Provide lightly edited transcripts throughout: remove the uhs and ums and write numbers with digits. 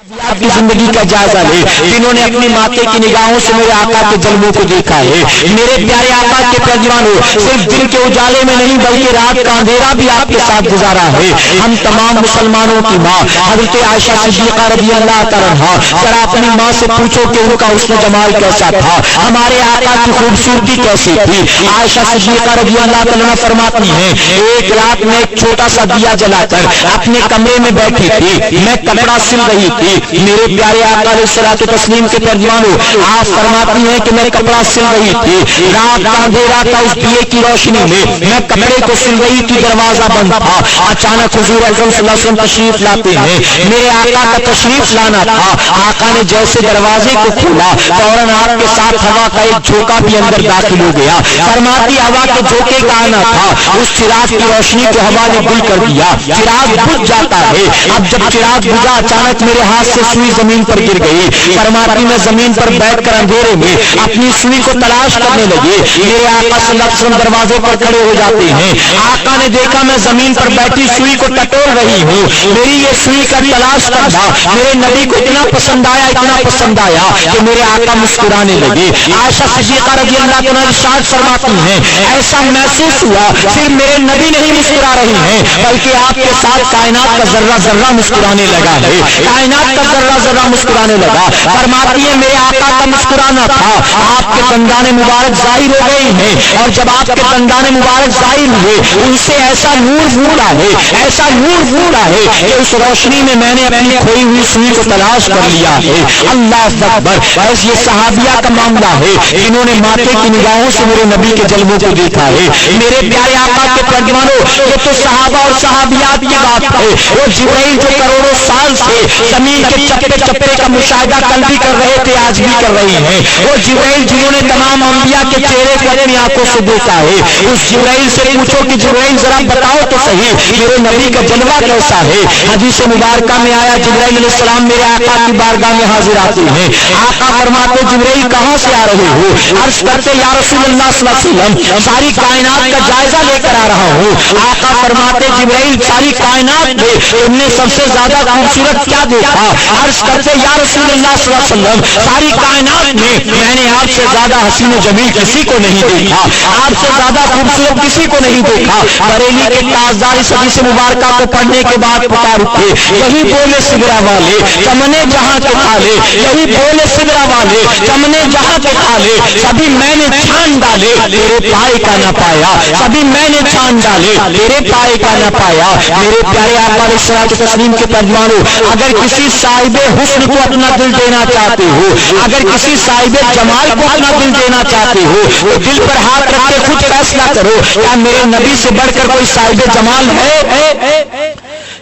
آپ کی زندگی کا جائزہ لے جنہوں نے اپنی ماتیں کی نگاہوں سے میرے آقا کے جلووں کو دیکھا ہے. میرے پیارے آقا کے پیروانوں، صرف دن کے اجالے میں نہیں بلکہ رات کا اندھیرا بھی آپ کے ساتھ گزارا ہے. ہم تمام مسلمانوں کی ماں حضرت عائشہ صدیقہ رضی اللہ تعالیٰ عنہا، ذرا اپنی ماں سے پوچھو کہ ان کا حسن و جمال کیسا تھا، ہمارے آقا کی خوبصورتی کیسی تھی. عائشہ صدیقہ رضی اللہ تعالیٰ عنہا فرماتی ہیں، ایک رات میں ایک چھوٹا سا دیا جلا کر اپنے کمرے میں بیٹھی تھی، میں کپڑا سل رہی تھی. میرے پیارے آقا علیہ الصلوۃ والتسلیم کے ترجمانوں، آپ فرماتی ہیں کہ میں کپڑا سل رہی تھی، رات کا اندھیرا تھا، اس دیے کی روشنی میں کپڑے کو سل رہی تھی، دروازہ بند تھا. اچانک حضور اکرم صلی اللہ علیہ وسلم تشریف لاتے ہیں. میرے آقا کا تشریف لانا تھا. آقا نے جیسے دروازے کو کھولا فوراً آپ کے ساتھ ہوا کا ایک جھونکا بھی اندر داخل ہو گیا. فرماتی ہوا کے جھونکے کا آنا تھا، اس چراغ کی روشنی کو ہوا نے گل کر دیا، چراغ بجھ جاتا ہے. اب جب چراغ بجھا اچانک میرے ہاتھ سے سوئی زمین پر گر گئی. فرماتی میں زمین پر بیٹھ کر اندھیرے میں اپنی سوئی کو تلاش کرنے لگے. میرے آقا صلی اللہ علیہ وسلم دروازے پر کھڑے ہو جاتے ہیں. آقا نے دیکھا میں زمین پر بیٹھی سوئی کو ٹٹول رہی ہوں. میری یہ سوئی کا تلاش کرنا میرے نبی کو اتنا پسند آیا، اتنا پسند آیا کہ میرے آقا مسکرانے لگے. عائشہ صدیقہ رضی اللہ عنہا ارشاد فرماتی ہیں، ایسا محسوس ہوا صرف میرے نبی نہیں مسکرا رہے ہیں بلکہ آپ کے ساتھ کائنات کا ذرہ ذرہ مسکرانے لگا ہے، کائنات کا ذرہ ذرہ مسکرانے لگا. فرماتی ہے میرے آقا کا مسکرانا تھا، آپ کے دندان مبارک ظاہر ہو گئے ہیں، اور جب آپ کے دندان مبارک ظاہر ہوئے ان سے ایسا نور پھوٹا ہے، ایسا نور پھوٹا ہے کہ اس روشنی میں میں نے اپنی کھوئی ہوئی سوئی کو تلاش کر لیا ہے. اللہ اکبر. بس یہ صحابیہ کا معاملہ ہے جنہوں نے ماتھے کی نگاہوں سے میرے نبی کے جلووں کو دیکھا ہے. میرے پیارے آقا کے ترجمانوں، یہ تو صحابہ اور صحابیات کی بات ہے. وہ جبرائیل جو کروڑوں سال سے زمین کے چپے چپے کا مشاہدہ کل بھی کر رہے تھے، آج بھی کر رہے ہیں. وہ جبرائیل جنہوں نے تمام انبیاء کے چہرے کو اپنی آنکھوں سے دیکھا ہے. اس جبرائیل سے پوچھو کہ جبرائیل ذرا بتاؤ تو صحیح میرے نبی کا جلوہ کیسا ہے. حدیث مبارکہ میں آیا جبرائیل علیہ السلام میرے آقا کی بارگاہ میں حاضر آتے ہیں. آقا فرماتے جبرائیل کہاں سے آ رہے ہو؟ عرض کرتے یا رسول اللہ صلی اللہ علیہ وسلم ساری کائنات کا جائزہ لے کر آ رہا ہوں. آقا فرماتے جبرائیل ساری کائنات میں تم نے سب سے زیادہ خوبصورت کیا دیکھا؟ عرض کرتے یا رسول اللہ صلی اللہ علیہ وسلم ساری کائنات میں نے آپ سے زیادہ حسین و جمیل کسی کو نہیں دیکھا، آپ سے زیادہ خوبصورت کسی کو نہیں دیکھا. بریلی کے تاجدار اس حدیث مبارکہ کو پڑھنے کے بعد پکار اٹھے، یہی بولے سدرا والے چمنے جہاں کے کھالے، یہی بولے سدرا والے چمنے جہاں کے کھالے. سبھی میں نے چھان ڈالے تیرے پائے کا نہ پایا، سبھی میں نے چھان ڈالے تیرے پائے کا نہ پایا. میرے پیارے آقا علیہ الصلوۃ والتسلیم کے ترجمانوں، اگر کسی صاحب حسن کو اپنا دل دینا چاہتے ہو، اگر کسی صاحب جمال کو اپنا دل دینا چاہتے ہو تو دل پر ہاتھ رکھ کے خود فیصلہ کرو، کیا میرے نبی سے بڑھ کر کوئی صاحب جمال ہے؟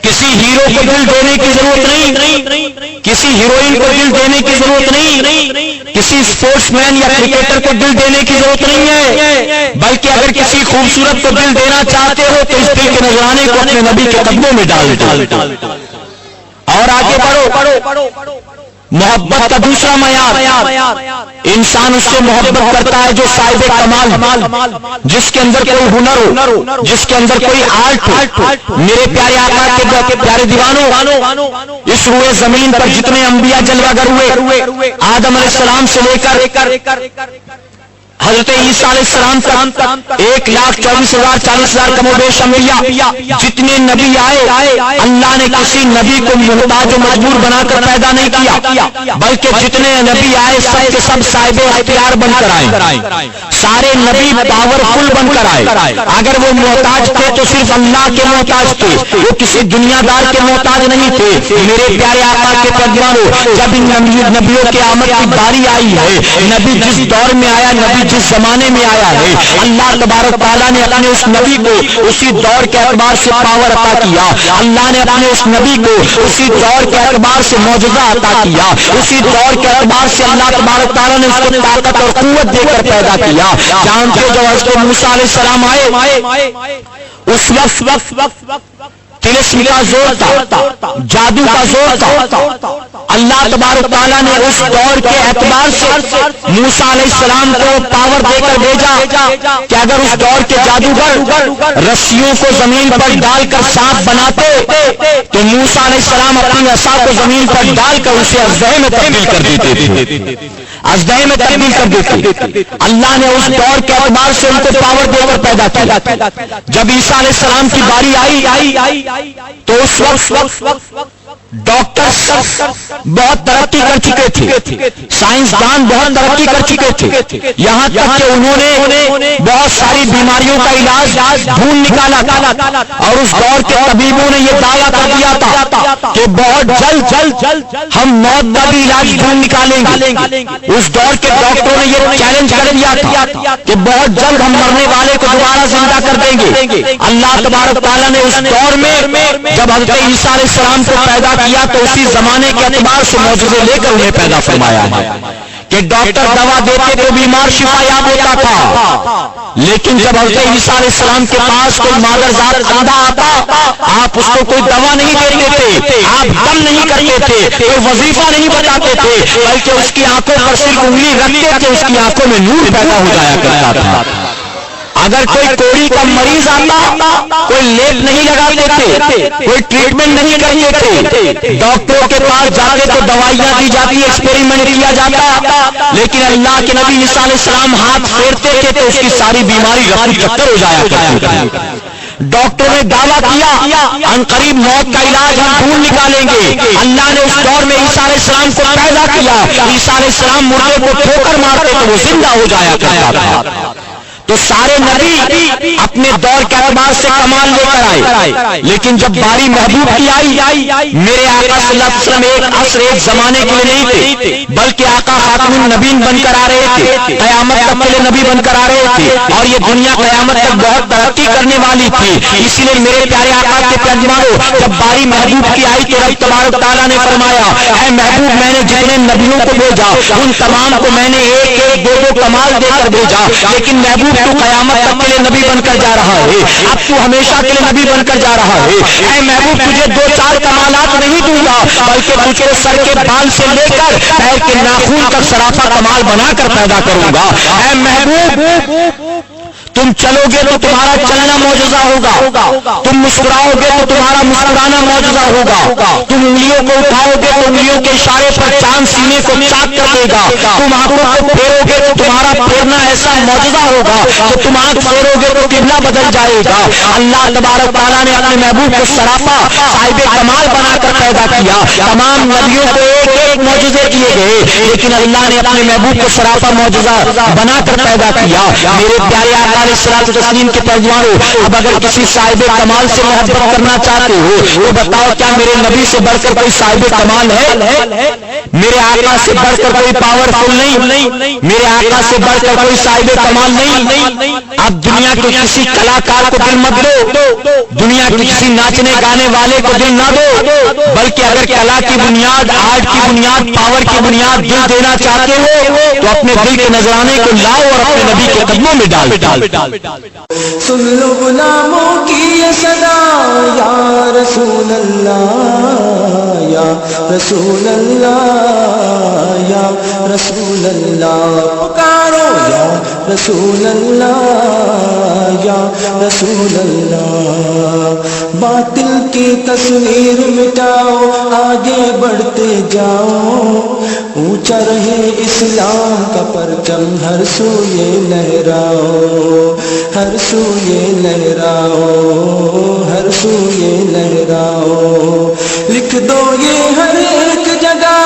کسی ہیرو کو دل دینے کی ضرورت نہیں، کسی ہیروئن کو دل دینے کی ضرورت نہیں، کسی اسپورٹس مین یا کرکٹر کو دل دینے کی ضرورت نہیں ہے، بلکہ اگر کسی خوبصورت کو دل دینا چاہتے ہو تو اس دل کے نذرانے کو اپنے نبی کے قدموں میں ڈال دو اور آگے بڑھو. محبت کا دوسرا معیار، انسان اس سے محبت کرتا ہے جو صاحب کمال، جس کے اندر کوئی ہنر ہو، جس کے اندر کوئی آرٹ ہو. میرے پیارے آقا کے پیارے دیوانوں، اس روئے زمین پر جتنے انبیاء جلوہ گر ہوئے، آدم علیہ السلام سے لے کر حضرت عیسیٰ علیہ السلام تک 1,24,040 کم و بیش انبیاء، جتنے نبی آئے اللہ نے کسی نبی کو محتاج و مجبور بنا کر پیدا نہیں کیا، بلکہ جتنے نبی آئے سب کے سب صاحب اختیار بن کر آئے. سارے نبی پاورفل بن کر آئے. اگر وہ محتاج تھے تو صرف اللہ کے محتاج تھے، وہ کسی دنیا دار کے محتاج نہیں تھے. میرے پیارے آقا کے ترجمانوں، جب ان نبیوں کے آمد کی باری آئی ہے، نبی جس دور میں آیا، نبی جس زمانے میں آیا ہے، اللہ تبارک تعالیٰ نے اپنے اس نبی کو اسی دور کے اعتبار سے پاور عطا کیا. اللہ نے اپنے اس نبی کو اسی دور کے اعتبار سے معجزہ عطا کیا. اسی دور کے اعتبار سے اللہ تبارک تعالیٰ نے اس کو طاقت اور قوت دے کر پیدا کیا. جانتے جو حضرت موسیٰ علیہ السلام آئے، اس وقت طلسم کا زور تھا، جادو کا زور تھا. اللہ تبارک تعالیٰ نے اس دور کے اعتبار سے موسیٰ علیہ السلام کو پاور دے کر بھیجا کہ اگر اس دور کے جادوگر رسیوں کو زمین پر ڈال کر سانپ بناتے تو موسیٰ علیہ السلام اپنی عصا کو زمین پر ڈال کر اسے اژدہے میں تبدیل کر دیتے تھے، اژدہے میں تبدیل کر دیتے۔ اللہ نے اس دور کے اعتبار سے ان کو پاور دے کر پیدا کیا۔ جب عیسیٰ علیہ السلام کی باری آئی تو اس وقت ڈاکٹر بہت ترقی کر چکے تھے، سائنسدان بہت ترقی کر چکے تھے، یہاں تک کہ انہوں نے بہت ساری بیماریوں کا علاج ڈھونڈ نکالا، اور اس دور کے طبیبوں نے یہ دعویٰ کر دیا تھا کہ بہت جلد ہم موت کا بھی علاج ڈھونڈ نکالیں گے۔ اس دور کے ڈاکٹروں نے یہ چیلنج کر دیا تھا کہ بہت جلد ہم مرنے والے کو دوبارہ زندہ کر دیں گے۔ اللہ تبارک تعالیٰ نے اس دور میں جب حضرت عیسیٰ علیہ السلام کو پیدا کیا تو اسی زمانے کے اعتبار سے معجزے لے کر انہیں پیدا فرمایا ہے کہ ڈاکٹر دوا دیتے تو بیمار شفا یاب ہوتا تھا، لیکن جب حضرت عیسیٰ علیہ السلام کے پاس کوئی مادرزاد اندھا آتا آپ اس کو کوئی دوا نہیں دیتے تھے، آپ دم نہیں کرتے تھے، کوئی وظیفہ نہیں بتاتے تھے، بلکہ اس کی آنکھوں پر صرف انگلی رکھتے تھے، اس کی آنکھوں میں نور پیدا ہو جایا کرتا تھا۔ اگر کوئی کوڑی کا مریض آتا کوئی لیپ نہیں لگاتے تھے، کوئی ٹریٹمنٹ نہیں کرتے تھے، ڈاکٹروں کے پاس جاتے تو دوائیاں دی جاتی، ایکسپیریمنٹ کیا جاتا، لیکن اللہ کے نبی عیسیٰ علیہ السلام ہاتھ پھیرتے تھے تو اس کی ساری بیماری رفو چکر ہو جایا کرتی تھی۔ ڈاکٹر نے دعویٰ کیا ان قریب موت کا علاج ہم ڈھونڈ نکالیں گے۔ اللہ نے اس دور میں عیسیٰ علیہ السلام کو پیدا کیا، عیسیٰ علیہ السلام مردے کو ٹھوکر مارتے تو وہ زندہ ہو جایا کرتا تھا۔ تو سارے نبی اپنے دور کے اعتبار سے کمال لے کر آئے، لیکن جب باری محبوب کی آئی، میرے آقا صلی اللہ علیہ وسلم ایک عصر ایک زمانے کے لیے نہیں تھے، بلکہ آقا خاتم النبیین بن کر آ رہے تھے، قیامت تک کے لیے نبی بن کر آ رہے تھے، اور یہ دنیا قیامت تک بہت ترقی کرنے والی تھی۔ اسی لیے میرے پیارے آقا کے ترجمانوں جب باری محبوب کی آئی تو رب تبارک تعالیٰ نے فرمایا اے محبوب میں نے جتنے نبیوں کو بھیجا ان تمام کو میں نے ایک ایک دو دو کمال دے کر بھیجا، لیکن محبوب تو قیامت تک کے لیے نبی بن کر جا رہا ہے، اب تو ہمیشہ کے لیے نبی بن کر جا رہا ہے۔ اے محبوب تجھے دو چار کمالات نہیں دوں گا، بلکہ تجھ کو سر کے بال سے لے کر پیر کے ناخن تک سراپا کمال بنا کر پیدا کروں گا۔ اے محبوب تم چلو گے تو تمہارا چلنا معجزہ ہوگا، تم مسکراؤ گے تو تمہارا مسکرانا معجزہ ہوگا، تم انگلیوں کو اٹھاؤ گے تو انگلیوں کے اشارے پر چاند سینے کو چاک کر دے گا، تم آنکھوں کو پھیرو گے تو تمہارا پھیرنا ایسا معجزہ ہوگا کہ تم آنکھ پھیرو گے تو قبلہ بدل جائے گا۔ اللہ تبارک تعالیٰ نے اپنے محبوب کو سراپا صاحب کمال بنا کر پیدا کیا۔ تمام نبیوں کو ایک ایک معجزے کیے گئے، لیکن اللہ نے اپنے محبوب کو سراپا معجزہ بنا کر پیدا کیا۔ میرے پیارے آقا علیہ الصلوۃ والتسلیم کے ترجمانوں اب اگر کسی صاحب کمال سے محبت کرنا چاہتے ہو تو بتاؤ کیا میرے نبی سے بڑھ کر کوئی صاحب کمال ہے؟ میرے آقا سے بڑھ کر کوئی پاورفل نہیں، میرے آقا سے بڑھ کر کوئی صاحب کمال نہیں۔ اب دنیا کے کسی کلاکار کو دل مت دو، دنیا کے کسی ناچنے گانے والے کو دل نہ دو، بلکہ اگر کلا کی بنیاد، آرٹ کی بنیاد، پاور کی بنیاد دل دینا چاہتے ہو تو اپنے دل کے نذرانے کو لاؤ اور اپنے نبی کے قدموں میں ڈال۔ سن لو غلاموں کی یہ صدا یا رسول اللہ یا رسول اللہ یا رسول اللہ، پکارو یا رسول اللہ یا رسول اللہ۔ باطل کی تصویر مٹاؤ، آگے بڑھتے جاؤ، اونچا رہے اسلام کا پرچم، ہر سو یہ لہراؤ، ہر سو یہ لہراؤ، ہر سو یہ لہراؤ۔ لکھ دو یہ ہر ایک جگہ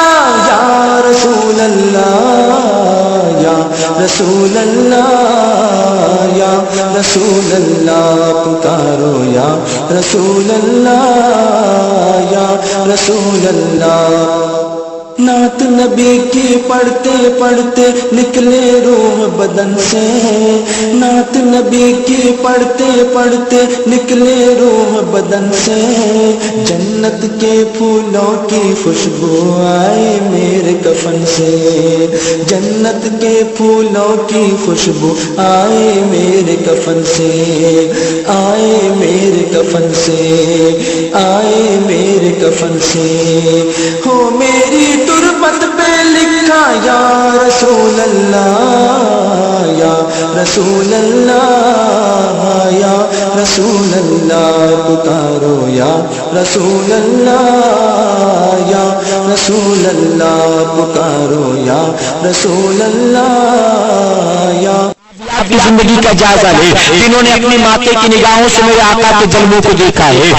یا رسول اللہ یا رسول اللہ یا رسول اللہ، پکارو یا رسول اللہ یا رسول اللہ۔ نعت نبی کی پڑھتے پڑھتے نکلے روح بدن سے، نعت نبی کی پڑھتے پڑھتے نکلے روح بدن سے، جنت کے پھولوں کی خوشبو آئے میرے کفن سے، جنت کے پھولوں کی خوشبو آئے میرے کفن سے، آئے میرے کفن سے، آئے میرے کفن سے، ہو میری تربت پہ لکھا یا رسول اللہ یا رسول اللہ یا رسول اللہ، پکارو یا رسول اللہ یا رسول اللہ، پکارو یا رسول اللہ یا اپنی زندگی کا جائزہ لے جنہوں نے اپنی ماتے کی نگاہوں سے میرے آقا کے جلووں کو دیکھا ہے۔